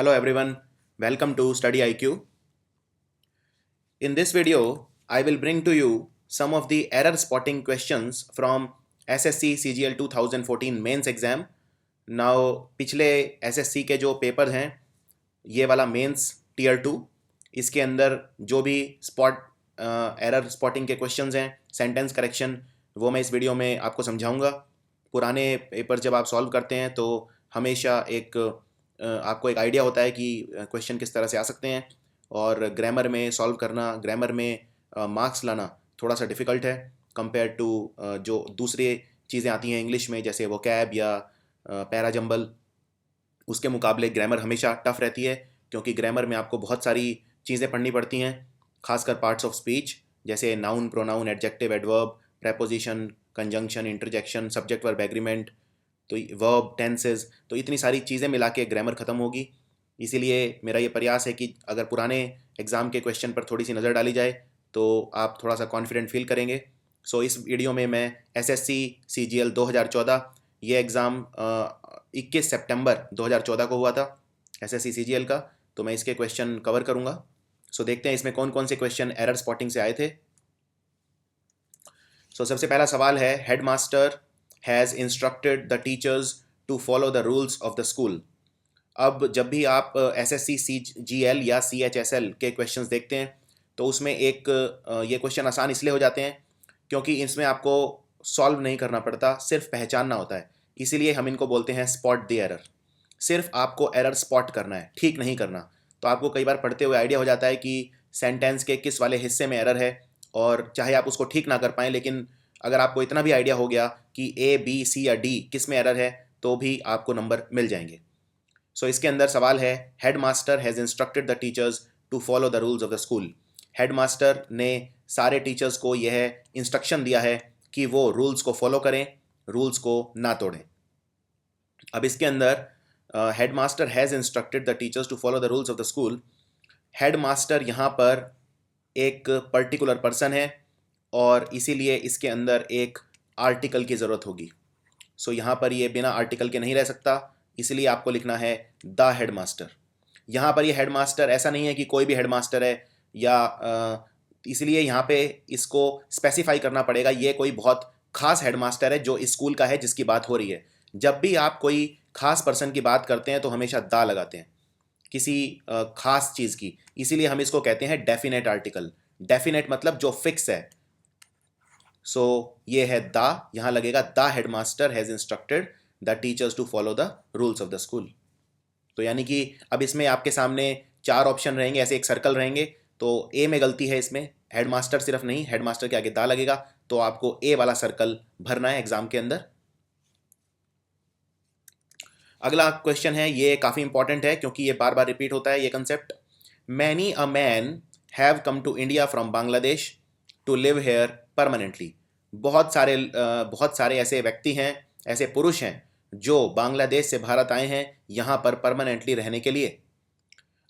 Hello everyone, welcome to Study IQ. In this video, I will bring to you some of the error spotting questions from SSC CGL 2014 mains exam. Now पिछले SSC के जो paper हैं, ये वाला mains tier 2, इसके अंदर जो भी एरर स्पॉटिंग के क्वेश्चंस हैं, सेंटेंस करेक्शन, वो मैं इस वीडियो में आपको समझाऊंगा. पुराने पेपर जब आप सॉल्व करते हैं तो हमेशा आपको एक आइडिया होता है कि क्वेश्चन किस तरह से आ सकते हैं, और ग्रामर में सॉल्व करना, ग्रामर में मार्क्स लाना थोड़ा सा डिफ़िकल्ट है कंपेयर टू जो दूसरी चीज़ें आती हैं इंग्लिश में, जैसे वोकैब या पैरा जंबल. उसके मुकाबले ग्रामर हमेशा टफ रहती है, क्योंकि ग्रामर में आपको बहुत सारी चीज़ें पढ़नी पड़ती हैं, खासकर पार्ट्स ऑफ स्पीच जैसे noun, pronoun, adjective, adverb, preposition, conjunction, interjection, subject verb agreement, तो वर्ब, टेंसेस, तो इतनी सारी चीज़ें मिला के ग्रामर ख़त्म होगी. इसीलिए मेरा ये प्रयास है कि अगर पुराने एग्ज़ाम के क्वेश्चन पर थोड़ी सी नज़र डाली जाए तो आप थोड़ा सा कॉन्फिडेंट फील करेंगे. सो इस वीडियो में मैं SSC CGL 2014, ये एग्ज़ाम 21 सितंबर 2014 को हुआ था SSC CGL का, तो मैं इसके क्वेश्चन कवर करूँगा. सो देखते हैं इसमें कौन कौन से क्वेश्चन एरर स्पॉटिंग से आए थे. सो सबसे पहला सवाल है, headmaster has instructed the teachers to follow the rules of the school. अब जब भी आप SSC CGL या CHSL के क्वेश्चंस देखते हैं तो उसमें ये क्वेश्चन आसान इसलिए हो जाते हैं क्योंकि इसमें आपको सॉल्व नहीं करना पड़ता, सिर्फ पहचानना होता है. इसीलिए हम इनको बोलते हैं स्पॉट द एरर. सिर्फ आपको एरर स्पॉट करना है, ठीक नहीं करना. तो आपको कई बार पढ़ते हुए आइडिया हो जाता है कि सेंटेंस के किस वाले हिस्से में एरर है, और चाहे आप उसको ठीक ना कर पाएँ, लेकिन अगर आपको इतना भी आइडिया हो गया कि A, B, C या D किस में एरर है तो भी आपको नंबर मिल जाएंगे. सो इसके अंदर सवाल है, headmaster has instructed the teachers to follow the rules of the school. Headmaster ने सारे टीचर्स को यह इंस्ट्रक्शन दिया है कि वो रूल्स को फॉलो करें, रूल्स को ना तोड़ें. अब इसके अंदर headmaster has instructed the teachers to follow the rules of the school. Headmaster यहाँ पर एक पर्टिकुलर पर्सन है, और इसीलिए इसके अंदर एक आर्टिकल की ज़रूरत होगी. सो यहाँ पर ये बिना आर्टिकल के नहीं रह सकता, इसलिए आपको लिखना है द हेड मास्टर. यहाँ पर ये हेड मास्टर ऐसा नहीं है कि कोई भी हेड मास्टर है, या इसलिए यहाँ पे इसको स्पेसिफाई करना पड़ेगा ये कोई बहुत खास हेड मास्टर है जो स्कूल का है जिसकी बात हो रही है. जब भी आप कोई खास पर्सन की बात करते हैं तो हमेशा द लगाते हैं किसी खास चीज़ की, इसीलिए हम इसको कहते हैं डेफिनेट आर्टिकल. डेफिनेट मतलब जो फिक्स है. सो ये है द, यहाँ लगेगा the headmaster has instructed the teachers to follow the rules of the school. तो यानी कि अब इसमें आपके सामने 4 ऑप्शन रहेंगे, ऐसे एक सर्कल रहेंगे. तो ए में गलती है, इसमें हेड मास्टर सिर्फ नहीं, हेड मास्टर के आगे दा लगेगा, तो आपको ए वाला सर्कल भरना है एग्जाम के अंदर. अगला क्वेश्चन है, ये काफ़ी इंपॉर्टेंट है क्योंकि ये बार बार रिपीट होता है ये concept. Many a man have come to India from Bangladesh to live here permanently. बहुत सारे ऐसे व्यक्ति हैं, ऐसे पुरुष हैं जो बांग्लादेश से भारत आए हैं यहाँ पर परमानेंटली रहने के लिए.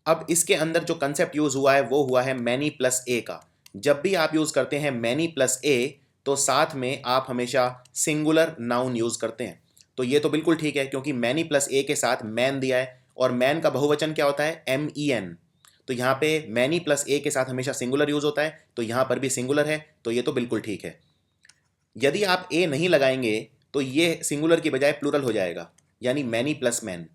अब इसके अंदर जो कंसेप्ट यूज़ हुआ है वो हुआ है मैनी प्लस ए का. जब भी आप यूज़ करते हैं मैनी प्लस ए तो साथ में आप हमेशा सिंगुलर नाउन यूज़ करते हैं. तो ये तो बिल्कुल ठीक है, क्योंकि मैनी प्लस ए के साथ मैन दिया है, और मैन का बहुवचन क्या होता है, MEN. तो यहाँ पे मैनी प्लस ए के साथ हमेशा सिंगुलर यूज़ होता है, तो यहाँ पर भी सिंगुलर है, तो ये तो बिल्कुल ठीक है. यदि आप ए नहीं लगाएंगे तो ये सिंगुलर की बजाय प्लूरल हो जाएगा, यानी मैनी प्लस मैन.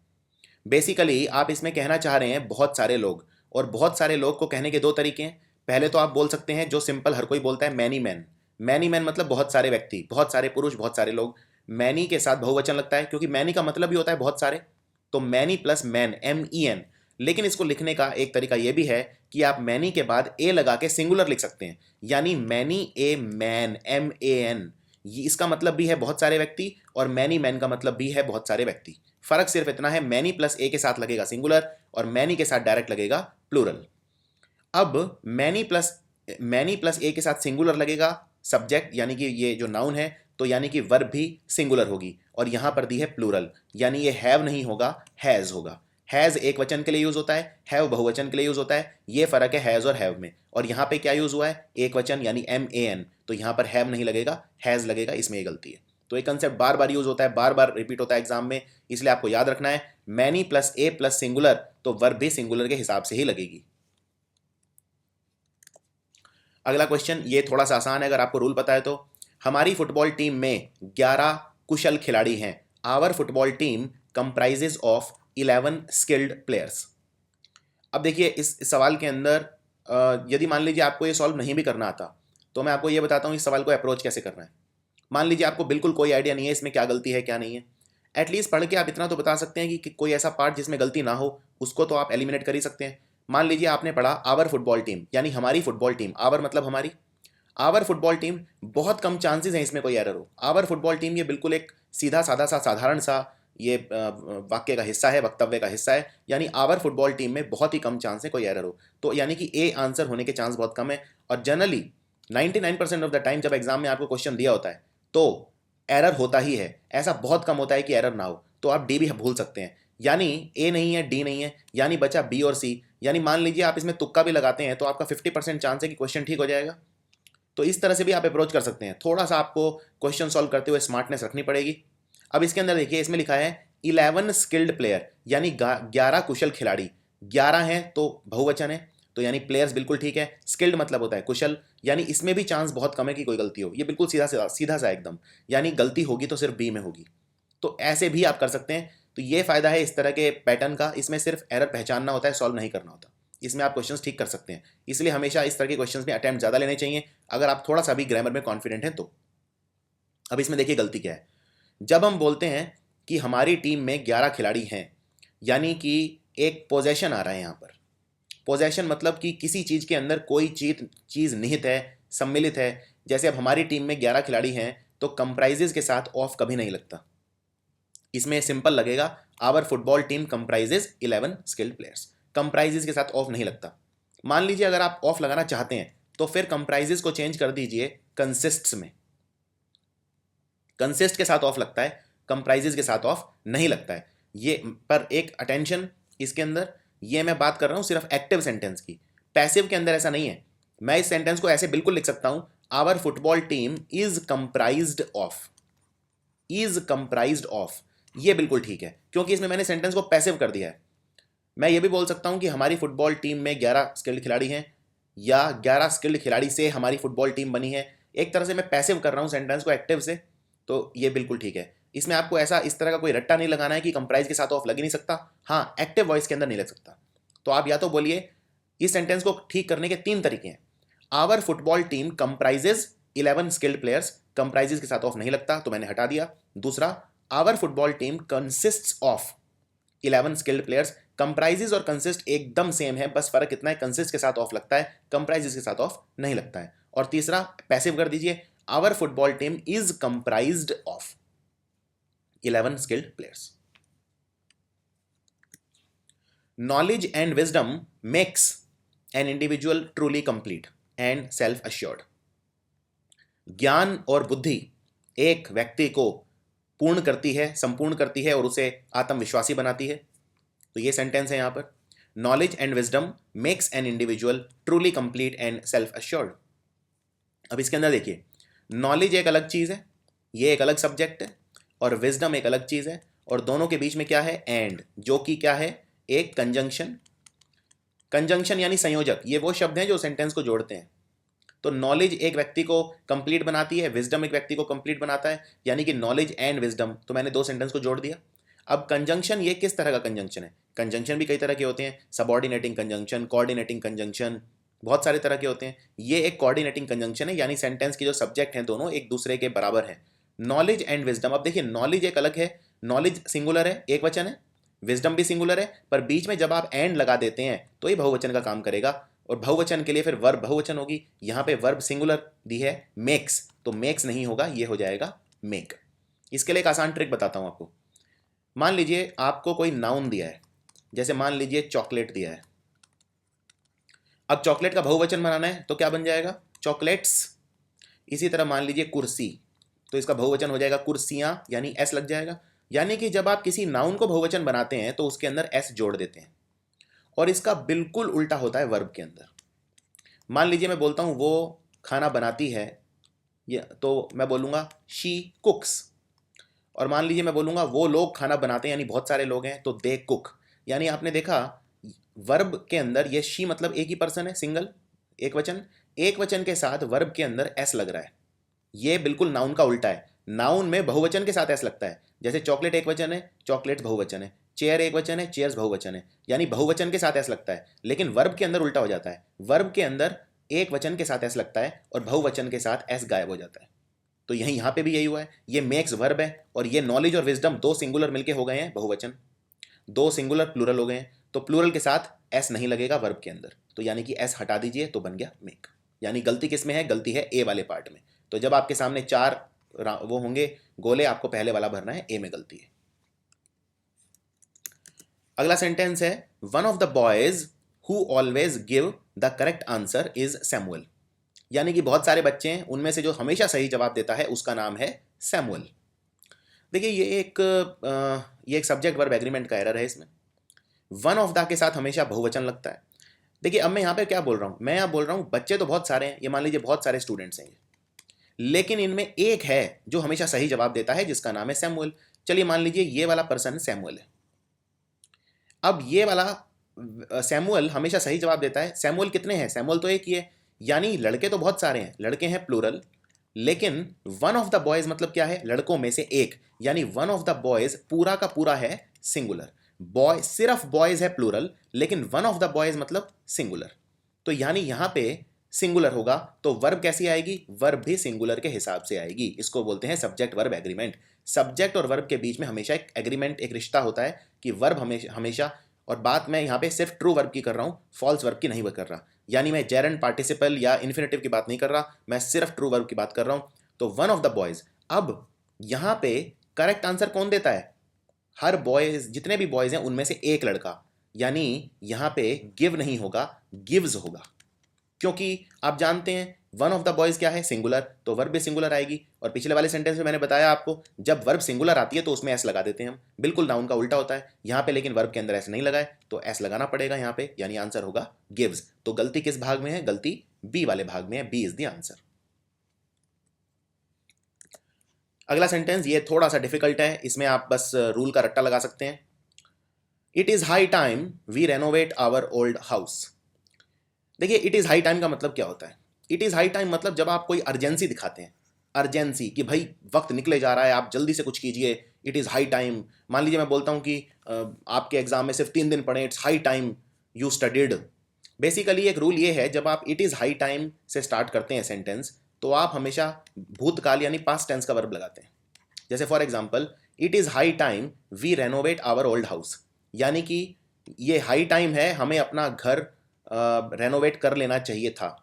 बेसिकली आप इसमें कहना चाह रहे हैं बहुत सारे लोग, और बहुत सारे लोग को कहने के 2 तरीके हैं. पहले तो आप बोल सकते हैं जो सिंपल हर कोई बोलता है, मैनी मैन. मैनी मैन मतलब बहुत सारे व्यक्ति, बहुत सारे पुरुष, बहुत सारे लोग. मैनी के साथ बहुवचन लगता है क्योंकि मैनी का मतलब भी होता है बहुत सारे, तो मैनी प्लस मैन, MEN. लेकिन इसको लिखने का एक तरीका यह भी है कि आप मैनी के बाद ए लगा के सिंगुलर लिख सकते हैं, यानी मैनी ए मैन, MAN. इसका मतलब भी है बहुत सारे व्यक्ति, और मैनी मैन का मतलब भी है बहुत सारे व्यक्ति. फर्क सिर्फ इतना है, मैनी प्लस ए के साथ लगेगा सिंगुलर, और मैनी के साथ डायरेक्ट लगेगा प्लूरल. अब मैनी प्लस ए के साथ सिंगुलर लगेगा सब्जेक्ट, यानी कि ये जो नाउन है, तो यानी कि वर्ब भी सिंगुलर होगी, और यहाँ पर दी है प्लूरल, यानी ये हैव नहीं होगा, हैज़ होगा. हैज़ एक वचन के लिए यूज़ होता है, हैव बहुवचन के लिए यूज़ होता है. ये फ़र्क है हैज़ और हैव में. और यहाँ पे क्या यूज़ हुआ है, एक वचन यानी MAN, तो यहाँ पर हैव नहीं लगेगा, हैज़ लगेगा, इसमें ये गलती है. तो ये कंसेप्ट बार बार यूज होता है, बार बार रिपीट होता है एग्जाम में, इसलिए आपको याद रखना है मैनी प्लस ए प्लस सिंगुलर, तो वर्ब भी सिंगुलर के हिसाब से ही लगेगी। अगला क्वेश्चन ये थोड़ा सा आसान है अगर आपको रूल पता है तो। हमारी फुटबॉल टीम में 11 कुशल खिलाड़ी हैं। Our football team comprises of 11 skilled players. अब देखिए इस सवाल के अंदर यदि मान लीजिए आपको ये सॉल्व नहीं भी करना आता, तो मैं आपको ये बताता हूँ इस सवाल को अप्रोच कैसे करना है। मान लीजिए आपको बिल्कुल कोई आइडिया नहीं है इसमें क्या गलती है क्या नहीं है, एटलीस्ट पढ़ के आप इतना तो बता सकते हैं कि कोई ऐसा पार्ट जिसमें गलती ना हो, उसको तो आप एलिमिनेट कर ही सकते हैं। मान लीजिए आपने पढ़ा आवर फुटबॉल टीम, यानी हमारी फुटबॉल टीम, आवर मतलब हमारी, आवर फुटबॉल टीम, बहुत कम चांसेस हैं इसमें कोई एरर हो। आवर फुटबॉल टीम ये बिल्कुल एक सीधा साधा सा साधारण सा ये वाक्य का हिस्सा है, वक्तव्य का हिस्सा है, यानी आवर फुटबॉल टीम में बहुत ही कम चांस है कोई एरर हो, तो यानी कि ए आंसर होने के चांस बहुत कम है। और जनरली 99% ऑफ द टाइम जब एग्जाम में आपको क्वेश्चन दिया होता है तो एरर होता ही है, ऐसा बहुत कम होता है कि एरर ना हो, तो आप डी भी भूल सकते हैं। यानी ए नहीं है, डी नहीं है, यानी बचा बी और सी। यानी मान लीजिए आप इसमें तुक्का भी लगाते हैं तो आपका 50% चांस है कि क्वेश्चन ठीक हो जाएगा। तो इस तरह से भी आप अप्रोच कर सकते हैं, थोड़ा सा आपको क्वेश्चन सॉल्व करते हुए स्मार्टनेस रखनी पड़ेगी। अब इसके अंदर देखिए इसमें लिखा है 11 स्किल्ड प्लेयर, यानी 11 कुशल खिलाड़ी। 11 हैं तो बहुवचन है, तो यानी प्लेयर्स बिल्कुल ठीक है। स्किल्ड मतलब होता है कुशल, यानी इसमें भी चांस बहुत कम है कि कोई गलती हो, ये बिल्कुल सीधा सा एकदम, यानी गलती होगी तो सिर्फ बी में होगी। तो ऐसे भी आप कर सकते हैं। तो ये फायदा है इस तरह के पैटर्न का, इसमें सिर्फ एरर पहचानना होता है, सॉल्व नहीं करना होता। इसमें आप क्वेश्चंस ठीक कर सकते हैं, इसलिए हमेशा इस तरह के क्वेश्चंस में अटेम्प्ट ज़्यादा लेने चाहिए अगर आप थोड़ा सा भी ग्रामर में कॉन्फिडेंट हैं तो। अब इसमें देखिए गलती क्या है। जब हम बोलते हैं कि हमारी टीम में 11 खिलाड़ी हैं, यानी कि एक पोजेशन आ रहा है यहाँ पर। पोजेशन मतलब कि किसी चीज़ के अंदर कोई चीज़ निहित है, सम्मिलित है। जैसे अब हमारी टीम में 11 खिलाड़ी हैं तो कंप्राइजेज के साथ ऑफ कभी नहीं लगता। इसमें सिंपल लगेगा our football team comprises 11 skilled players, comprises के साथ ऑफ नहीं लगता। मान लीजिए अगर आप ऑफ लगाना चाहते हैं तो फिर कंप्राइजेज को चेंज कर दीजिए कंसिस्ट्स में। कंसिस्ट के साथ ऑफ लगता है, कंप्राइजेज के साथ ऑफ नहीं लगता है। ये पर एक अटेंशन इसके अंदर, ये मैं बात कर रहा हूं सिर्फ एक्टिव सेंटेंस की, पैसिव के अंदर ऐसा नहीं है। मैं इस सेंटेंस को ऐसे बिल्कुल लिख सकता हूं, our football team is comprised of, is comprised of, ये बिल्कुल ठीक है क्योंकि इसमें मैंने सेंटेंस को पैसिव कर दिया है। मैं ये भी बोल सकता हूं कि हमारी फुटबॉल टीम में 11 स्किल्ड खिलाड़ी हैं, या 11 स्किल्ड खिलाड़ी से हमारी फुटबॉल टीम बनी है। एक तरह से मैं पैसिव कर रहा हूं सेंटेंस को एक्टिव से, तो ये बिल्कुल ठीक है। इसमें आपको ऐसा इस तरह का कोई रट्टा नहीं लगाना है कि कंप्राइज के साथ ऑफ लग ही नहीं सकता, हाँ एक्टिव वॉइस के अंदर नहीं लग सकता। तो आप या तो बोलिए, इस सेंटेंस को ठीक करने के 3 तरीके हैं। Our football team comprises 11 skilled players, comprises के साथ ऑफ नहीं लगता तो मैंने हटा दिया। दूसरा, our football team consists of 11 skilled players, comprises और कंसिस्ट एकदम सेम है, बस फर्क इतना है कंसिस्ट के साथ ऑफ लगता है, कंप्राइजेज के साथ ऑफ नहीं लगता है। और तीसरा पैसिव कर दीजिए, our football team is comprised of 11 skilled players. Knowledge and wisdom makes an individual truly complete and self-assured. ज्ञान और बुद्धि एक व्यक्ति को पूर्ण करती है, संपूर्ण करती है और उसे आत्मविश्वासी बनाती है। तो ये सेंटेंस है यहाँ पर, knowledge and wisdom makes an individual truly complete and self assured. अब इसके अंदर देखिए, नॉलेज एक अलग चीज़ है, ये एक अलग सब्जेक्ट है, और विजडम एक अलग चीज़ है, और दोनों के बीच में क्या है, एंड, जो कि क्या है, एक कंजंक्शन। कंजंक्शन यानी संयोजक, ये वो शब्द हैं जो सेंटेंस को जोड़ते हैं। तो नॉलेज एक व्यक्ति को कंप्लीट बनाती है, विजडम एक व्यक्ति को कंप्लीट बनाता है, यानी कि नॉलेज एंड विजडम, तो मैंने 2 सेंटेंस को जोड़ दिया। अब कंजंक्शन, ये किस तरह का कंजंक्शन है? कंजंक्शन भी कई तरह के होते हैं, सबऑर्डिनेटिंग कंजंक्शन, कोऑर्डिनेटिंग कंजंक्शन, बहुत सारे तरह के होते हैं। ये एक कोऑर्डिनेटिंग कंजंक्शन है, यानी सेंटेंस की जो सब्जेक्ट हैं दोनों एक दूसरे के बराबर हैं। नॉलेज एंड विजडम, अब देखिए नॉलेज एक अलग है, नॉलेज सिंगुलर है, एक वचन है, विजडम भी सिंगुलर है, पर बीच में जब आप एंड लगा देते हैं तो ये बहुवचन का काम करेगा, और बहुवचन के लिए फिर वर्ब बहुवचन होगी। यहाँ पे वर्ब सिंगुलर दी है मेक्स, तो मेक्स नहीं होगा, ये हो जाएगा मेक। इसके लिए एक आसान ट्रिक बताता हूँ आपको। मान लीजिए आपको कोई नाउन दिया है, जैसे मान लीजिए चॉकलेट दिया है। अब चॉकलेट का बहुवचन बनाना है तो क्या बन जाएगा, चॉकलेट्स। इसी तरह मान लीजिए कुर्सी, तो इसका बहुवचन हो जाएगा कुर्सियां, यानी एस लग जाएगा। यानी कि जब आप किसी नाउन को बहुवचन बनाते हैं तो उसके अंदर एस जोड़ देते हैं, और इसका बिल्कुल उल्टा होता है वर्ब के अंदर। मान लीजिए मैं बोलता हूं वो खाना बनाती है, तो मैं बोलूंगा शी कुक्स, और मान लीजिए मैं बोलूँगा वो लोग खाना बनाते हैं, यानी बहुत सारे लोग हैं, तो दे कुक। यानी आपने देखा वर्ब के अंदर ये शी मतलब एक ही पर्सन है, सिंगल, एक वचन। एक वचन के साथ वर्ब के अंदर एस लग रहा है। ये बिल्कुल नाउन का उल्टा है। नाउन में बहुवचन के साथ एस लगता है। जैसे चॉकलेट एक वचन है, चॉकलेट्स बहुवचन है। चेयर एक वचन है, चेयर्स बहुवचन है, यानी बहुवचन के साथ एस लगता है। लेकिन वर्ब के अंदर उल्टा हो जाता है। वर्ब के अंदर एक वचन के साथ एस लगता है और बहुवचन के साथ एस गायब हो जाता है। तो यही यहाँ पे भी यही हुआ है। ये मेक्स वर्ब है और ये नॉलेज और विजडम दो सिंगुलर मिलके हो गए हैं बहुवचन, दो सिंगुलर प्लूरल हो गए हैं। तो प्लूरल के साथ एस नहीं लगेगा वर्ब के अंदर, तो यानी कि एस हटा दीजिए तो बन गया मेक। यानी गलती किस में है? गलती है ए वाले पार्ट में। तो जब आपके सामने चार वो होंगे गोले, आपको पहले वाला भरना है, ए में गलती है। अगला सेंटेंस है one of the boys who always give the correct answer is Samuel. यानी कि बहुत सारे बच्चे हैं, उनमें से जो हमेशा सही जवाब देता है उसका नाम है सैमुअल। देखिए ये एक सब्जेक्ट वर्ब एग्रीमेंट का एरर है इसमें। वन ऑफ द के साथ हमेशा बहुवचन लगता है। देखिए अब मैं यहाँ पे क्या बोल रहा हूँ, मैं यहाँ बोल रहा हूँ बच्चे तो बहुत सारे हैं, ये मान लीजिए बहुत सारे स्टूडेंट्स हैं, लेकिन इनमें एक है जो हमेशा सही जवाब देता है जिसका नाम है सैमुअल। चलिए मान लीजिए ये वाला पर्सन सैमुअल है। अब ये वाला सैमुअल हमेशा सही जवाब देता है। सैमुअल कितने हैं? सैमुअल तो एक ही है, यानी लड़के तो बहुत सारे हैं, लड़के हैं प्लूरल। लेकिन वन ऑफ द बॉयज मतलब क्या है? लड़कों में से एक, यानी वन ऑफ द बॉयज पूरा का पूरा है सिंगुलर। बॉय सिर्फ बॉयज है प्लूरल, लेकिन वन ऑफ द बॉयज मतलब सिंगुलर। तो यानी यहां पे सिंगुलर होगा तो वर्ब कैसी आएगी? वर्ब भी सिंगुलर के हिसाब से आएगी। इसको बोलते हैं सब्जेक्ट वर्ब एग्रीमेंट। सब्जेक्ट और वर्ब के बीच में हमेशा एक एग्रीमेंट, एक रिश्ता होता है कि वर्ब हमेशा हमेशा, और बात मैं यहाँ पे सिर्फ ट्रू वर्ब की कर रहा हूँ, फॉल्स वर्ब की नहीं कर रहा। यानी मैं जेरंड पार्टिसिपल या इन्फिनेटिव की बात नहीं कर रहा, मैं सिर्फ ट्रू वर्ब की बात कर रहा हूँ। तो वन ऑफ द बॉयज, अब यहाँ पे करेक्ट आंसर कौन देता है? हर बॉयज, जितने भी बॉयज हैं उनमें से एक लड़का, यानी यहाँ पे गिव नहीं होगा, गिव्स होगा। क्योंकि आप जानते हैं वन ऑफ द बॉयज क्या है? सिंगुलर, तो वर्ब भी सिंगुलर आएगी। और पिछले वाले सेंटेंस में मैंने बताया आपको, जब वर्ब सिंगुलर आती है तो उसमें एस लगा देते हैं हम, बिल्कुल नाउन का उल्टा होता है। यहाँ पे लेकिन वर्ब के अंदर एस नहीं लगाए तो एस लगाना पड़ेगा यहाँ पे, यानी आंसर होगा गिव्स। तो गलती किस भाग में है? गलती बी वाले भाग में है, बी इज द आंसर। अगला सेंटेंस ये थोड़ा सा डिफिकल्ट है, इसमें आप बस रूल का रट्टा लगा सकते हैं। It is high time we renovate our old house. देखिए इट इज़ हाई टाइम का मतलब क्या होता है? इट इज़ हाई टाइम मतलब जब आप कोई अर्जेंसी दिखाते हैं, अर्जेंसी कि भाई वक्त निकले जा रहा है, आप जल्दी से कुछ कीजिए, इट इज़ हाई टाइम। मान लीजिए मैं बोलता हूँ कि आपके एग्जाम में सिर्फ 3 दिन पड़े, it's high time you studied. Basically एक रूल ये है, जब आप इट इज़ हाई टाइम से स्टार्ट करते हैं सेंटेंस, तो आप हमेशा भूतकाल यानी पास्ट टेंस का वर्ब लगाते हैं। जैसे for example, it is high time we renovate our old house, यानी कि ये हाई टाइम है, हमें अपना घर रेनोवेट कर लेना चाहिए था।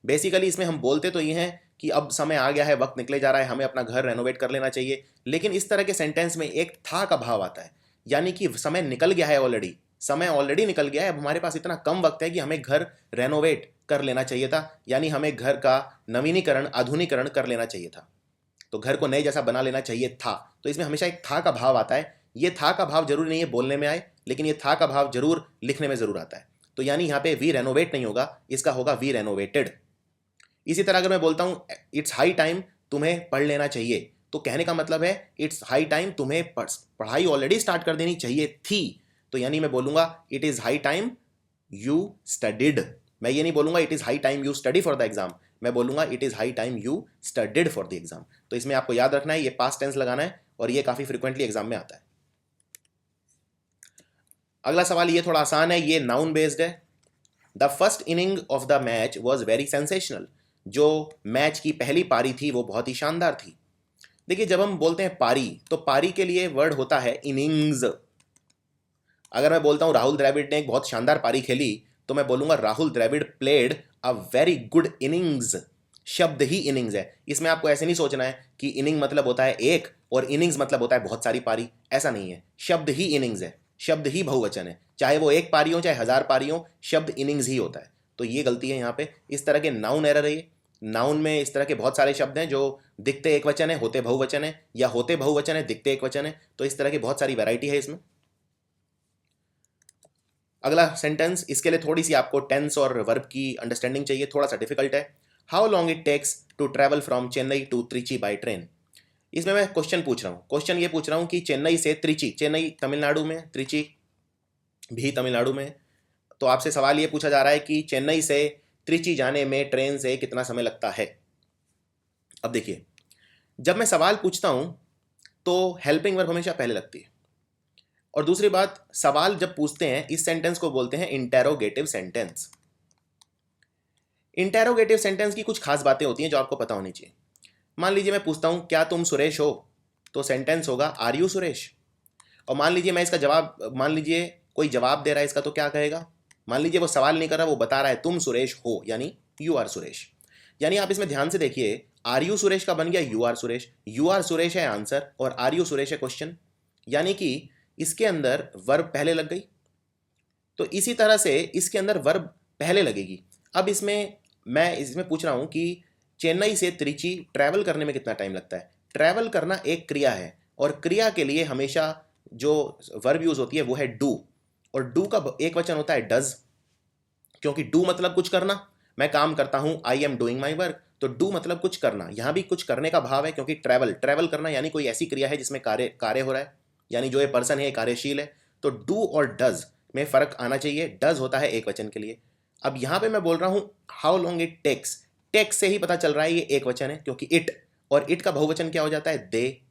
बेसिकली इसमें हम बोलते तो ये हैं कि अब समय आ गया है, वक्त निकले जा रहा है, हमें अपना घर रेनोवेट कर लेना चाहिए। लेकिन इस तरह के सेंटेंस में एक था का भाव आता है, यानी कि समय निकल गया है ऑलरेडी, समय ऑलरेडी निकल गया है, अब हमारे पास इतना कम वक्त है कि हमें घर रेनोवेट कर लेना चाहिए था, यानी हमें घर का नवीनीकरण, आधुनिकरण कर लेना चाहिए था, तो घर को नए जैसा बना लेना चाहिए था। तो इसमें हमेशा एक था का भाव आता है। ये था का भाव जरूरी नहीं है बोलने में आए, लेकिन ये था का भाव जरूर लिखने में जरूर आता है। तो यानी यहाँ पे वी रेनोवेट नहीं होगा, इसका होगा वी रेनोवेटेड। इसी तरह अगर मैं बोलता हूँ इट्स हाई टाइम तुम्हें पढ़ लेना चाहिए, तो कहने का मतलब है इट्स हाई टाइम तुम्हें पढ़ाई ऑलरेडी स्टार्ट कर देनी चाहिए थी। तो यानी मैं बोलूंगा it is high time you studied. मैं ये नहीं बोलूंगा it is high time you study for the exam, मैं बोलूंगा it is high time you studied for the exam. तो इसमें आपको याद रखना है, ये पास्ट टेंस लगाना है, और ये काफी फ्रिक्वेंटली एग्जाम में आता है। अगला सवाल ये थोड़ा आसान है, ये नाउन बेस्ड है। The first inning of the match was very sensational. जो मैच की पहली पारी थी वो बहुत ही शानदार थी। देखिए जब हम बोलते हैं पारी, तो पारी के लिए वर्ड होता है इनिंग्स। अगर मैं बोलता हूं राहुल द्रविड़ ने एक बहुत शानदार पारी खेली, तो मैं बोलूंगा Rahul Dravid played a very good innings. शब्द ही इनिंग्स है, इसमें आपको ऐसे नहीं सोचना है कि इनिंग मतलब होता है एक और इनिंग्स मतलब होता है बहुत सारी पारी, ऐसा नहीं है। शब्द ही इनिंग्स है, शब्द ही बहुवचन है, चाहे वो एक पारी हो चाहे 1000 पारी हो, शब्द इनिंग्स ही होता है। तो ये गलती है यहाँ पे, इस तरह के नाउन एरर है ये। नाउन में इस तरह के बहुत सारे शब्द हैं जो दिखते एक वचन है होते बहुवचन है, या होते बहुवचन है दिखते एक वचन है, तो इस तरह की बहुत सारी वैरायटी है इसमें। अगला सेंटेंस, इसके लिए थोड़ी सी आपको टेंस और वर्ब की अंडरस्टैंडिंग चाहिए, थोड़ा सा डिफिकल्ट है। How long it takes to travel from Chennai to Trichy by train. इसमें मैं क्वेश्चन पूछ रहा हूँ, क्वेश्चन ये पूछ रहा हूँ कि चेन्नई से त्रिची, चेन्नई तमिलनाडु में, त्रिची भी तमिलनाडु में, तो आपसे सवाल ये पूछा जा रहा है कि चेन्नई से त्रिची जाने में ट्रेन से कितना समय लगता है। अब देखिए, जब मैं सवाल पूछता हूँ तो हेल्पिंग वर्ब हमेशा पहले लगती है, और दूसरी बात, सवाल जब पूछते हैं इस सेंटेंस को बोलते हैं इंटेरोगेटिव सेंटेंस। इंटेरोगेटिव सेंटेंस की कुछ खास बातें होती हैं जो आपको पता होनी चाहिए। मान लीजिए मैं पूछता हूं क्या तुम सुरेश हो, तो सेंटेंस होगा आर यू सुरेश। और मान लीजिए मैं इसका जवाब, मान लीजिए कोई जवाब दे रहा है इसका, तो क्या कहेगा? मान लीजिए वो सवाल नहीं कर रहा, वो बता रहा है तुम सुरेश हो, यानी यू आर सुरेश। यानी आप इसमें ध्यान से देखिए, आर यू सुरेश का बन गया you are Suresh, you are Suresh है आंसर और आर यू सुरेश है क्वेश्चन, यानी कि इसके अंदर वर्ब पहले लग गई। तो इसी तरह से इसके अंदर वर्ब पहले लगेगी। अब इसमें मैं इसमें पूछ रहा हूं कि चेन्नई से त्रिची ट्रैवल करने में कितना टाइम लगता है। ट्रैवल करना एक क्रिया है, और क्रिया के लिए हमेशा जो वर्ब यूज होती है वो है डू, और डू का एक वचन होता है डज, क्योंकि डू मतलब कुछ करना। मैं काम करता हूं, I am doing my work, तो डू मतलब कुछ करना, यहां भी कुछ करने का भाव है, क्योंकि ट्रैवल, ट्रैवल करना यानी कोई ऐसी क्रिया है जिसमें कार्य कार्य हो रहा है, यानी जो ये पर्सन है कार्यशील है। तो डू और डज में फर्क आना चाहिए, डज होता है एक वचन के लिए। अब यहां पे मैं बोल रहा हूं how long it takes, takes से ही पता चल रहा है ये एक वचन है, क्योंकि इट, और इट का बहुवचन क्या हो जाता है? दे।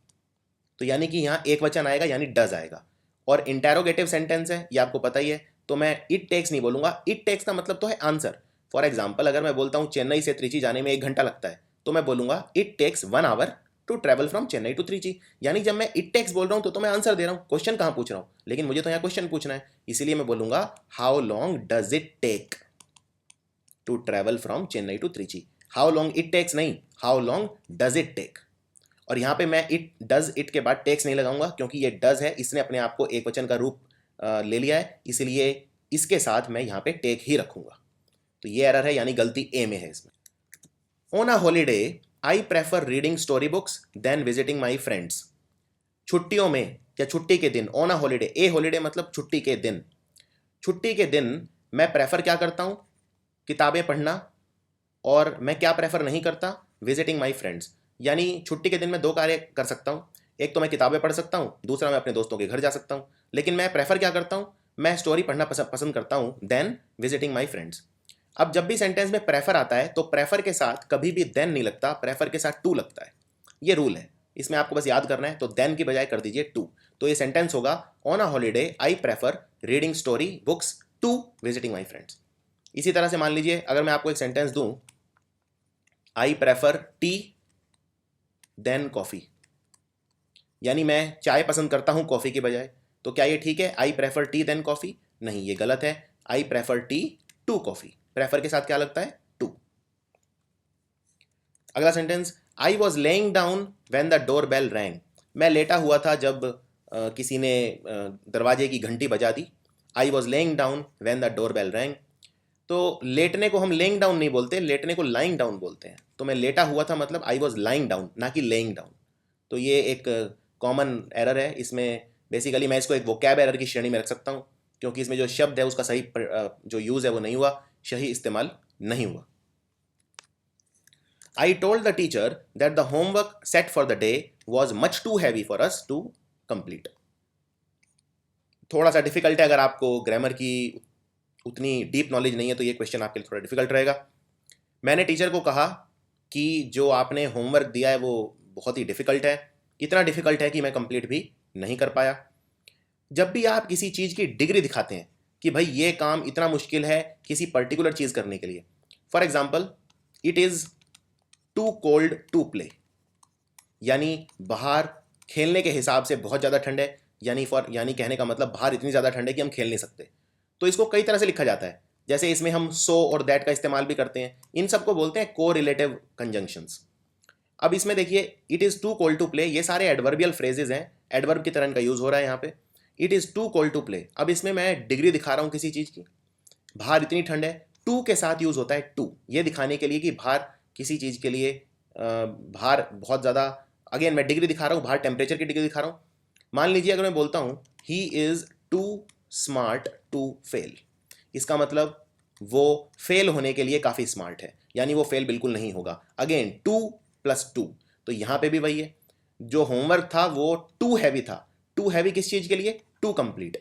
तो यानी कि यहाँ एक वचन आएगा, यानी डज आएगा। और इंटेरोगेटिव सेंटेंस है, ये आपको पता ही है, तो मैं इट टेक्स नहीं बोलूंगा। इट टेक्स का मतलब तो है आंसर। फॉर एग्जाम्पल, अगर मैं बोलता हूँ चेन्नई से त्रिची जाने में 1 घंटा लगता है, तो मैं बोलूंगा it takes 1 hour to travel from Chennai to Trichy. यानी जब मैं इट टेक्स बोल रहा हूँ तो मैं आंसर दे रहा हूँ, क्वेश्चन कहाँ पूछ रहा हूँ, लेकिन मुझे तो यहाँ क्वेश्चन पूछना है, इसीलिए मैं बोलूंगा how long does it take to travel from Chennai to Trichy. How long it takes नहीं, how long does it take. और यहाँ पे मैं इट डज इट के बाद टेक्स नहीं लगाऊंगा, क्योंकि ये डज है, इसने अपने आप को एक वचन का रूप ले लिया है, इसलिए इसके साथ मैं यहाँ पे टेक ही रखूंगा। तो ये एरर है, यानी गलती ए में है इसमें। On a holiday I prefer reading story books than visiting my friends. छुट्टियों में या छुट्टी के दिन, on a holiday, a holiday मतलब छुट्टी के दिन, छुट्टी के दिन मैं प्रेफर क्या करता हूँ? किताबें पढ़ना। और मैं क्या प्रेफर नहीं करता? Visiting my friends. यानी छुट्टी के दिन मैं 2 कार्य कर सकता हूँ, एक तो मैं किताबें पढ़ सकता हूँ, दूसरा मैं अपने दोस्तों के घर जा सकता हूँ। लेकिन मैं प्रेफर क्या करता हूँ? मैं स्टोरी पढ़ना पसंद करता हूँ देन विजिटिंग माई फ्रेंड्स। अब जब भी सेंटेंस में प्रेफर आता है तो प्रेफर के साथ कभी भी देन नहीं लगता, प्रेफर के साथ टू लगता है। ये रूल है, इसमें आपको बस याद करना है। तो देन की बजाय कर दीजिए टू, तो ये सेंटेंस होगा on a holiday I prefer reading story books to visiting my friends. इसी तरह से मान लीजिए अगर मैं आपको एक सेंटेंस दूं, I prefer tea than coffee, यानी मैं चाय पसंद करता हूं कॉफ़ी के बजाय, तो क्या ये ठीक है? I prefer tea than coffee? नहीं, ये गलत है। I prefer tea to coffee, prefer के साथ क्या लगता है? टू। अगला sentence, I was laying down when the door bell rang. मैं लेटा हुआ था जब किसी ने दरवाजे की घंटी बजा दी। I was laying down when the door bell rang. तो लेटने को हम लेइंग डाउन नहीं बोलते, लेटने को लाइंग डाउन बोलते हैं। तो मैं लेटा हुआ था मतलब आई वॉज लाइंग डाउन, ना कि लेइंग डाउन। तो ये एक कॉमन एरर है। इसमें बेसिकली मैं इसको एक वोकैब एरर की श्रेणी में रख सकता हूँ, क्योंकि इसमें जो शब्द है उसका सही जो यूज़ है वो नहीं हुआ, सही इस्तेमाल नहीं हुआ। I told the teacher that the homework set for the day was much too heavy for us to complete. थोड़ा सा डिफिकल्ट है, अगर आपको ग्रामर की उतनी डीप नॉलेज नहीं है तो ये क्वेश्चन आपके लिए थोड़ा डिफिकल्ट रहेगा। मैंने टीचर को कहा कि जो आपने होमवर्क दिया है वो बहुत ही डिफिकल्ट है, इतना डिफिकल्ट है कि मैं कंप्लीट भी नहीं कर पाया। जब भी आप किसी चीज़ की डिग्री दिखाते हैं कि भाई ये काम इतना मुश्किल है किसी पर्टिकुलर चीज़ करने के लिए, for example it is too cold to play, यानी बाहर खेलने के हिसाब से बहुत ज़्यादा ठंड है, यानी कहने का मतलब बाहर इतनी ज़्यादा ठंड है कि हम खेल नहीं सकते। तो इसको कई तरह से लिखा जाता है, जैसे इसमें हम सो और दैट का इस्तेमाल भी करते हैं। इन सबको बोलते हैं को रिलेटिव कंजंक्शंस। अब इसमें देखिए, it is too cold to play, ये सारे एडवर्बियल फ्रेजेज हैं, एडवर्ब की तरह इनका यूज़ हो रहा है यहाँ पे। It is too cold to play, अब इसमें मैं डिग्री दिखा रहा हूँ किसी चीज़ की, बाहर इतनी ठंड है। टू के साथ यूज़ होता है टू, ये दिखाने के लिए कि बाहर किसी चीज़ के लिए बाहर बहुत ज़्यादा, अगेन मैं डिग्री दिखा रहा हूँ, बाहर टेम्परेचर की डिग्री दिखा रहा हूँ। मान लीजिए अगर मैं बोलता हूँ he is too smart to fail, इसका मतलब वो फेल होने के लिए काफ़ी स्मार्ट है, यानी वो फेल बिल्कुल नहीं होगा। अगेन टू प्लस टू, तो यहाँ पे भी वही है। जो होमवर्क था वो टू हैवी था। टू हैवी किस चीज़ के लिए? To complete.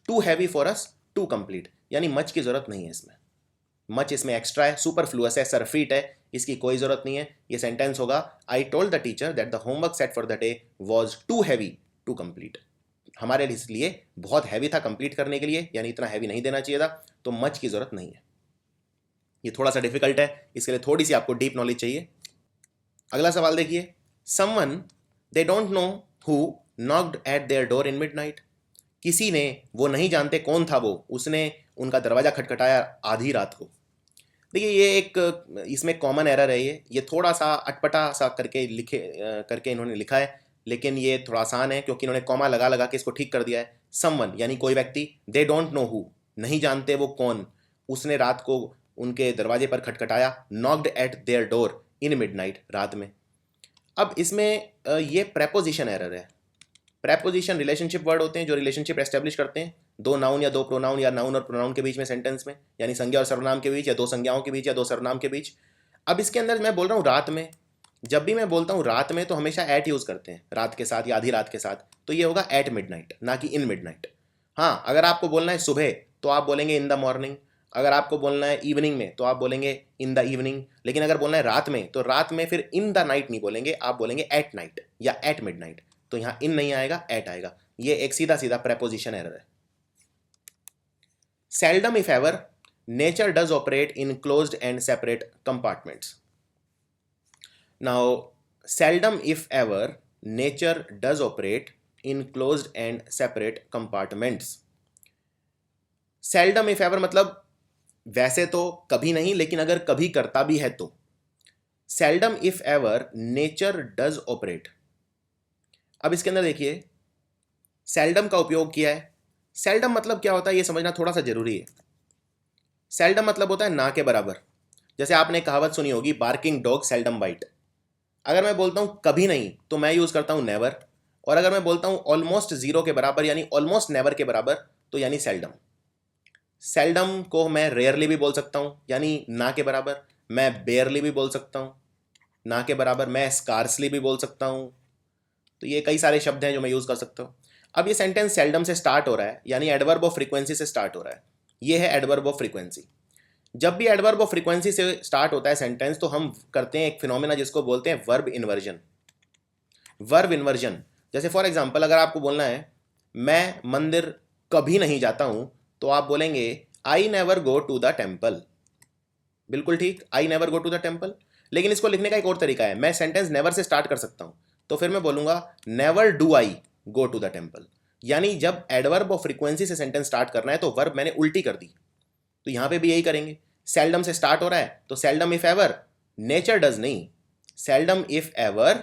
Too heavy for us to complete, यानी मच की ज़रूरत नहीं है इसमें। मच इसमें एक्स्ट्रा है, सुपरफ्लुअस है, सरफीट है, इसकी कोई ज़रूरत नहीं है। ये सेंटेंस होगा I told the teacher that the homework set for the day was too heavy to complete. हमारे लिए बहुत हैवी था कंप्लीट करने के लिए, यानी इतना हैवी नहीं देना चाहिए था, तो मच की ज़रूरत नहीं है। ये थोड़ा सा डिफिकल्ट है, इसके लिए थोड़ी सी आपको डीप नॉलेज चाहिए। अगला सवाल देखिए, someone they don't know who knocked eight their door in midnight. किसी ने, वो नहीं जानते कौन था वो, उसने उनका दरवाज़ा खटखटाया आधी रात को। देखिए ये एक इसमें कॉमन एरर है, ये थोड़ा सा अटपटा सा करके इन्होंने लिखा है, लेकिन ये थोड़ा आसान है क्योंकि इन्होंने कॉमा लगा लगा के इसको ठीक कर दिया है। समवन यानी कोई व्यक्ति, दे डोंट नो हु नहीं जानते वो कौन, उसने रात को उनके दरवाजे पर खटखटाया, knocked eight their door in midnight, रात में। अब इसमें ये प्रेपोजिशन एरर है। प्रेपोजिशन रिलेशनशिप वर्ड होते हैं जो रिलेशनशिप एस्टेब्लिश करते हैं दो नाउन या दो प्रोनाउन या नाउन और प्रोनाउन के बीच में सेंटेंस में, यानी संज्ञा और सर्वनाम के बीच, या दो संज्ञाओं के बीच, या दो सर्वनाम के बीच। अब इसके अंदर मैं बोल रहा हूँ रात में। जब भी मैं बोलता हूँ रात में तो हमेशा एट यूज़ करते हैं, रात के साथ या आधी रात के साथ, तो ये होगा एट मिडनाइट, ना कि इन मिडनाइट। हाँ, अगर आपको बोलना है सुबह तो आप बोलेंगे इन द मॉर्निंग, अगर आपको बोलना है इवनिंग में तो आप बोलेंगे इन द इवनिंग, लेकिन अगर बोलना है रात में तो रात में फिर इन द नाइट नहीं बोलेंगे, आप बोलेंगे एट नाइट या एट मिडनाइट। तो यहाँ इन नहीं आएगा, एट आएगा। ये एक सीधा सीधा प्रेपोजिशन एरर है। Seldom if ever nature does operate in closed and separate compartments. Now seldom if ever nature does operate in closed and separate compartments। seldom if ever मतलब वैसे तो कभी नहीं, लेकिन अगर कभी करता भी है तो। seldom if ever nature does operate। अब इसके अंदर देखिए seldom का उपयोग किया है। seldom मतलब क्या होता है ये समझना थोड़ा सा जरूरी है। seldom मतलब होता है ना के बराबर। जैसे आपने कहावत सुनी होगी, बार्किंग डॉग seldom bite। अगर मैं बोलता हूँ कभी नहीं तो मैं यूज़ करता हूँ नेवर, और अगर मैं बोलता हूँ ऑलमोस्ट जीरो के बराबर यानी ऑलमोस्ट नेवर के बराबर तो यानी सेल्डम। सेल्डम को मैं रेयरली भी बोल सकता हूँ यानी ना के बराबर, मैं बेयरली भी बोल सकता हूँ ना के बराबर, मैं स्कार्सली भी बोल सकता हूँ। तो ये कई सारे शब्द हैं जो मैं यूज़ कर सकता हूँ। अब ये सेंटेंस सेल्डम से स्टार्ट हो रहा है, यानी एडवर्ब ऑफ फ्रीक्वेंसी से स्टार्ट हो रहा है। ये है एडवर्ब ऑफ फ्रीक्वेंसी। जब भी एडवर्ब ऑफ फ्रीक्वेंसी से स्टार्ट होता है सेंटेंस तो हम करते हैं एक फिनोमेना जिसको बोलते हैं वर्ब इन्वर्जन। वर्ब इन्वर्जन, जैसे फॉर एग्जांपल अगर आपको बोलना है मैं मंदिर कभी नहीं जाता हूं, तो आप बोलेंगे I never go to the temple. बिल्कुल ठीक, I never go to the temple. लेकिन इसको लिखने का एक और तरीका है, मैं सेंटेंस नेवर से स्टार्ट कर सकता हूं, तो फिर मैं बोलूंगा never do I go to the temple. यानी जब एडवर्ब ऑफ फ्रीक्वेंसी से सेंटेंस स्टार्ट करना है तो वर्ब मैंने उल्टी कर दी। तो यहां पे भी यही करेंगे। सेल्डम से स्टार्ट हो रहा है तो seldom if ever, nature does नहीं, seldom if ever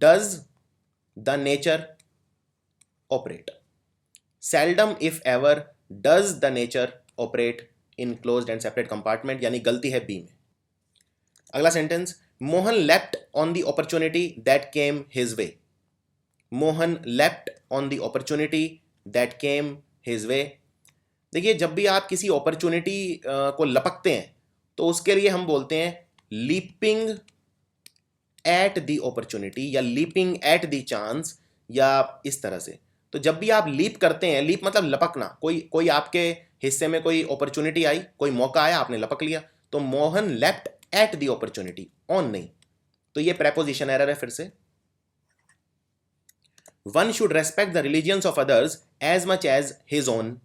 does the nature operate. Seldom if ever does the nature operate in closed and separate compartment, यानी गलती है बी में। अगला sentence, Mohan left on the opportunity that came his way. Mohan left on the opportunity that came his way. देखिए जब भी आप किसी अपॉर्चुनिटी को लपकते हैं तो उसके लिए हम बोलते हैं लीपिंग एट द अपॉर्चुनिटी या लीपिंग एट द चांस, या इस तरह से। तो जब भी आप लीप करते हैं, लीप मतलब लपकना, कोई आपके हिस्से में कोई अपॉर्चुनिटी आई, कोई मौका आया, आपने लपक लिया, तो Mohan left at the opportunity, on नहीं। तो ये प्रेपोजिशन एरर है फिर से। One should respect the religions of others as much as his own.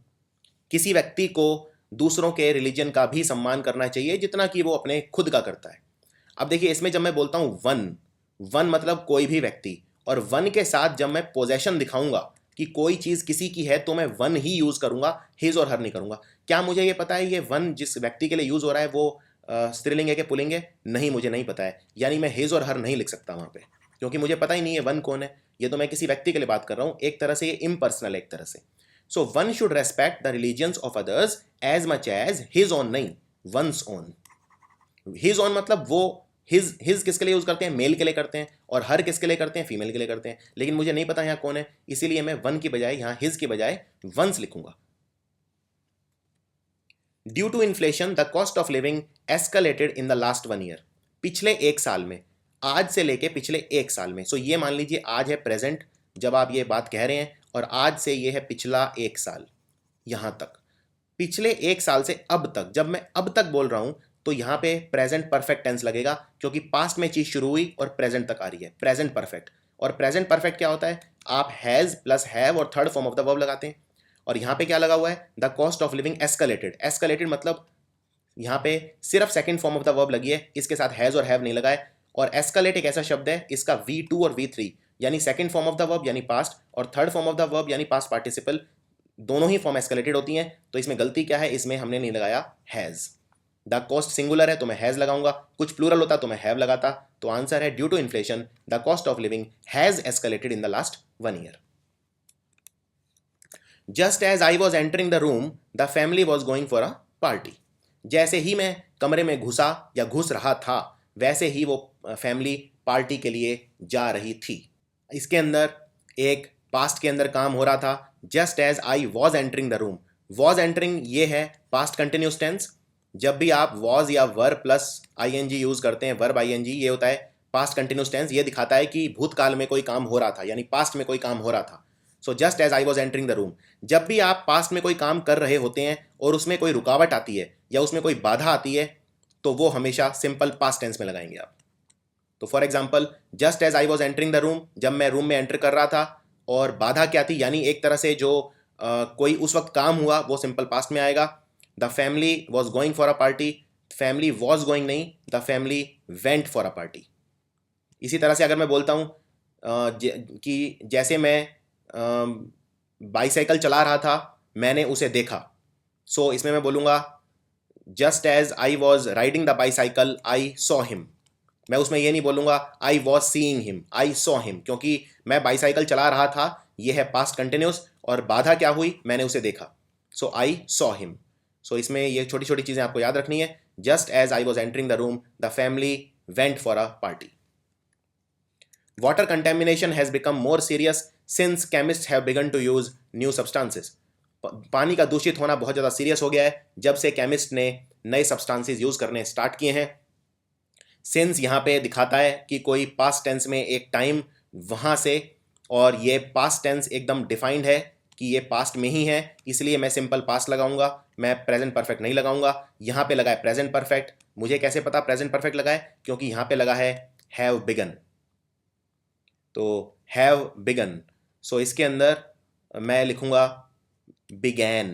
किसी व्यक्ति को दूसरों के रिलीजन का भी सम्मान करना चाहिए जितना कि वो अपने खुद का करता है। अब देखिए इसमें जब मैं बोलता हूं वन, वन मतलब कोई भी व्यक्ति, और वन के साथ जब मैं पोजेशन दिखाऊंगा कि कोई चीज किसी की है तो मैं वन ही यूज करूंगा, हिज और हर नहीं करूंगा। क्या मुझे ये पता है ये वन जिस व्यक्ति के लिए यूज हो रहा है वो स्त्रीलिंग है कि पुल्लिंग है? नहीं, मुझे नहीं पता है, यानी मैं हिज और हर नहीं लिख सकता वहां पे, क्योंकि मुझे पता ही नहीं है वन कौन है। ये तो मैं किसी व्यक्ति के लिए बात कर रहा हूं, एक तरह से ये इम्पर्सनल है एक तरह से। So one should respect the religions of others as much as his own, नहीं वंस ओन। हिज ओन मतलब वो, हिज किसके लिए यूज करते हैं? मेल के लिए करते हैं, और हर किसके लिए करते हैं? फीमेल के लिए करते हैं। लेकिन मुझे नहीं पता यहाँ कौन है, इसीलिए मैं वन की बजाय यहाँ हिज की बजाय वंस लिखूंगा। Due to inflation the cost of living escalated in the last 1 year। पिछले एक साल में, आज से लेके पिछले एक साल में। सो ये मान लीजिए आज है प्रेजेंट जब आप ये बात कह रहे हैं, और आज से ये है पिछला एक साल, यहाँ तक पिछले एक साल से अब तक। जब मैं अब तक बोल रहा हूँ तो यहाँ पे प्रेजेंट परफेक्ट टेंस लगेगा, क्योंकि पास्ट में चीज़ शुरू हुई और प्रेजेंट तक आ रही है, प्रेजेंट परफेक्ट। और प्रेजेंट परफेक्ट क्या होता है, आप हैज़ प्लस हैव और third form of the verb लगाते हैं। और यहाँ पे क्या लगा हुआ है, the cost of living escalated. Escalated मतलब यहाँ पे सिर्फ second form of the verb लगी है, इसके साथ हैज़ और हैव नहीं लगा है। और एस्केलेट एक ऐसा शब्द है, इसका V2 और V3 यानी second form of the verb यानी पास्ट, और third form of the verb यानी पास्ट पार्टिसिपल, दोनों ही फॉर्म एस्केलेटेड होती हैं। तो इसमें गलती क्या है, इसमें हमने नहीं लगाया हैज़। द कॉस्ट सिंगुलर है तो मैं हैज़ लगाऊंगा, कुछ प्लूरल होता तो मैं हैव लगाता। तो आंसर है due to inflation the cost of living has escalated in the last 1 year. Just as I was entering the room the family was going for a party. जैसे ही मैं कमरे में घुसा या घुस रहा था, वैसे ही वो फैमिली पार्टी के लिए जा रही थी। इसके अंदर एक पास्ट के अंदर काम हो रहा था, just as I was entering the room. Was entering ये है पास्ट कंटिन्यूस टेंस। जब भी आप वॉज या वर प्लस आईएनजी यूज करते हैं, वर्ब आईएनजी, ये होता है पास्ट कंटिन्यूस टेंस। ये दिखाता है कि भूतकाल में कोई काम हो रहा था, यानी पास्ट में कोई काम हो रहा था। So just as I was entering the room. जब भी आप पास्ट में कोई काम कर रहे होते हैं और उसमें कोई रुकावट आती है या उसमें कोई बाधा आती है, तो वो हमेशा सिंपल पास्ट टेंस में लगाएंगे आप। तो for example, just as I was entering the room, जब मैं रूम में एंटर कर रहा था, और बाधा क्या थी, यानी एक तरह से जो कोई उस वक्त काम हुआ वो सिंपल पास्ट में आएगा। The family was going for a party, family was going नहीं, the family went for a party. इसी तरह से अगर मैं बोलता हूँ कि जैसे मैं बाईसाइकिल चला रहा था, मैंने उसे देखा। सो इसमें मैं बोलूँगा just as I was riding the bicycle I saw him. मैं उसमें ये नहीं बोलूँगा I was seeing him, I saw him, क्योंकि मैं बाईसाइकिल चला रहा था, ये है पास्ट कंटिन्यूस, और बाधा क्या हुई, मैंने उसे देखा। सो आई सॉ हिम। सो इसमें ये छोटी छोटी चीज़ें आपको याद रखनी है। Just as I was entering the room the family went for a party. Water contamination has become more serious since chemists have begun to use new substances. पानी का दूषित होना बहुत ज़्यादा सीरियस हो गया है जब से केमिस्ट ने नए सब्सटेंसेस यूज़ करने स्टार्ट किए हैं। सिंस यहाँ पे दिखाता है कि कोई पास्ट टेंस में एक टाइम वहाँ से, और ये पास्ट टेंस एकदम डिफाइंड है कि ये पास्ट में ही है, इसलिए मैं सिंपल पास्ट लगाऊंगा, मैं प्रेजेंट परफेक्ट नहीं लगाऊंगा। यहाँ पे लगा है प्रेजेंट परफेक्ट। मुझे कैसे पता प्रेजेंट परफेक्ट लगा है, क्योंकि यहाँ पे लगा है हैव बिगन। तो हैव बिगन, सो इसके अंदर मैं लिखूंगा began,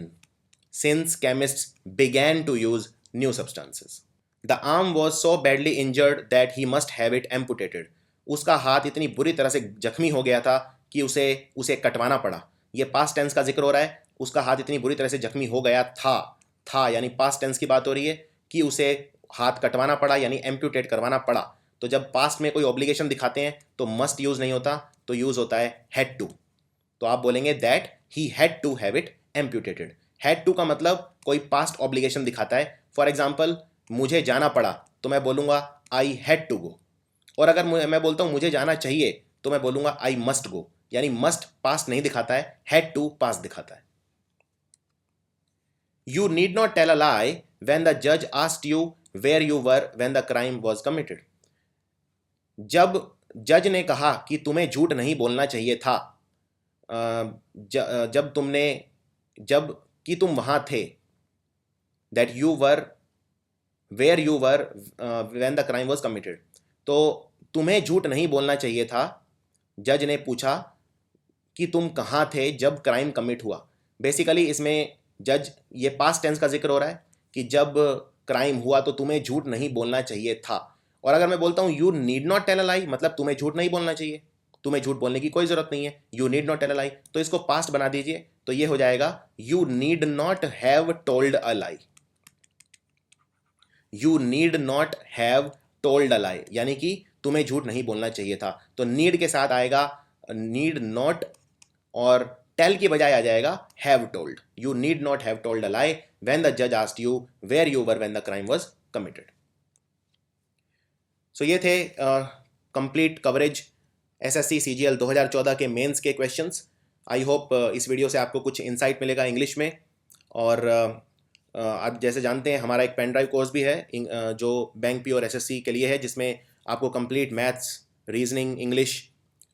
since chemists began to use new substances. The arm was so badly injured that he must have it amputated. उसका हाथ इतनी बुरी तरह से जख्मी हो गया था कि उसे उसे कटवाना पड़ा। ये पास्ट टेंस का जिक्र हो रहा है, उसका हाथ इतनी बुरी तरह से जख्मी हो गया था यानी पास्ट टेंस की बात हो रही है कि उसे हाथ कटवाना पड़ा यानी एम्प्यूटेट करवाना पड़ा। तो जब पास्ट में कोई ऑब्लिगेशन दिखाते हैं तो मस्ट यूज नहीं होता, तो यूज होता है हैड टू। तो आप बोलेंगे that he had to have it amputated. Had to का मतलब कोई पास्ट ऑब्लिगेशन दिखाता है। फॉर एग्जाम्पल, मुझे जाना पड़ा तो मैं बोलूँगा आई हैड टू गो। और अगर मैं बोलता हूँ मुझे जाना चाहिए तो मैं बोलूँगा आई मस्ट गो, यानी मस्ट पास्ट नहीं दिखाता है, हैड टू पास्ट दिखाता है। You need not tell a lie when the जज asked you where you were when the crime was committed. जब जज ने कहा कि तुम्हें झूठ नहीं बोलना चाहिए था, जब तुमने जब कि तुम वहाँ थे, that you were where you were when the crime was committed, तो तुम्हें झूठ नहीं बोलना चाहिए था। जज ने पूछा कि तुम कहाँ थे जब क्राइम कमिट हुआ। बेसिकली इसमें जज, ये पास्ट टेंस का जिक्र हो रहा है कि जब क्राइम हुआ तो तुम्हें झूठ नहीं बोलना चाहिए था। और अगर मैं बोलता हूँ you need not tell a lie, मतलब तुम्हें झूठ नहीं बोलना चाहिए, तुम्हें झूठ बोलने की कोई ज़रूरत नहीं है, you need not tell a lie, तो इसको पास्ट बना दीजिए, तो ये हो जाएगा you need not have told a lie. You need not have told a lie, यानी कि तुम्हें झूठ नहीं बोलना चाहिए था। तो नीड के साथ आएगा नीड नॉट, और टेल की बजाय आ जाएगा have told. You need not have told a lie when the जज asked you where you were when the crime was committed. So ये थे कंप्लीट कवरेज एसएससी सीजीएल 2014 के मेंस के क्वेश्चंस। आई होप इस वीडियो से आपको कुछ insight मिलेगा इंग्लिश में। और आप जैसे जानते हैं हमारा एक पेन ड्राइव कोर्स भी है जो बैंक पी और एसएससी के लिए है, जिसमें आपको complete maths, reasoning, English,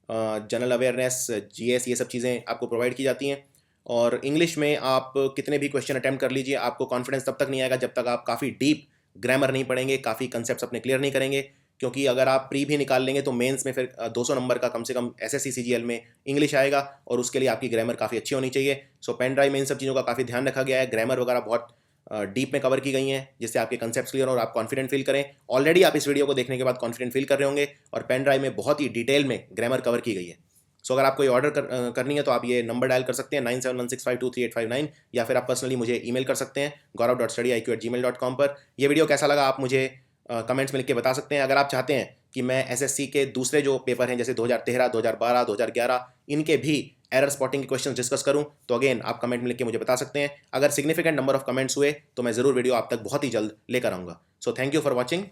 general awareness, GS, ये सब चीज़ें आपको प्रोवाइड की जाती हैं। और इंग्लिश में आप कितने भी क्वेश्चन अटैम्प्ट कर लीजिए, आपको कॉन्फिडेंस तब तक नहीं आएगा जब तक आप काफ़ी डीप ग्रामर नहीं पढ़ेंगे, काफ़ी कंसेप्ट अपने क्लियर नहीं करेंगे। क्योंकि अगर आप प्री भी निकाल लेंगे तो मेंस में फिर 200 नंबर का कम से कम एसएससी सीजीएल में इंग्लिश आएगा, और उसके लिए आपकी ग्रामर काफ़ी अच्छी होनी चाहिए। सो पेन ड्राइव में इन सब चीज़ों का काफ़ी ध्यान रखा गया है, ग्रामर वगैरह बहुत डीप में कवर की गई हैं, जिससे आपके कंसेप्ट क्लियर और आप कॉन्फिडेंट फील करें। ऑलरेडी आप इस वीडियो को देखने के बाद कॉन्फिडेंट फील कर रहे होंगे, और पेन ड्राइव में बहुत ही डिटेल में ग्रामर कवर की गई है। सो अगर आपको ये ऑर्डर करनी है तो आप ये नंबर डायल कर सकते हैं 9716523859, या फिर आप पर्सनली मुझे ईमेल कर सकते हैं gaurav.studyiq@gmail.com पर। ये वीडियो कैसा लगा आप मुझे कमेंट्स में लिख के बता सकते हैं। अगर आप चाहते हैं कि मैं एसएससी के दूसरे जो पेपर हैं जैसे 2013, 2012, 2011, इनके भी एरर स्पॉटिंग के क्वेश्चन डिस्कस करूं, तो अगेन आप कमेंट में लिख के मुझे बता सकते हैं। अगर सिग्निफिकेंट नंबर ऑफ कमेंट्स हुए तो मैं ज़रूर वीडियो आप तक बहुत ही जल्द लेकर आऊँगा। So thank you for watching.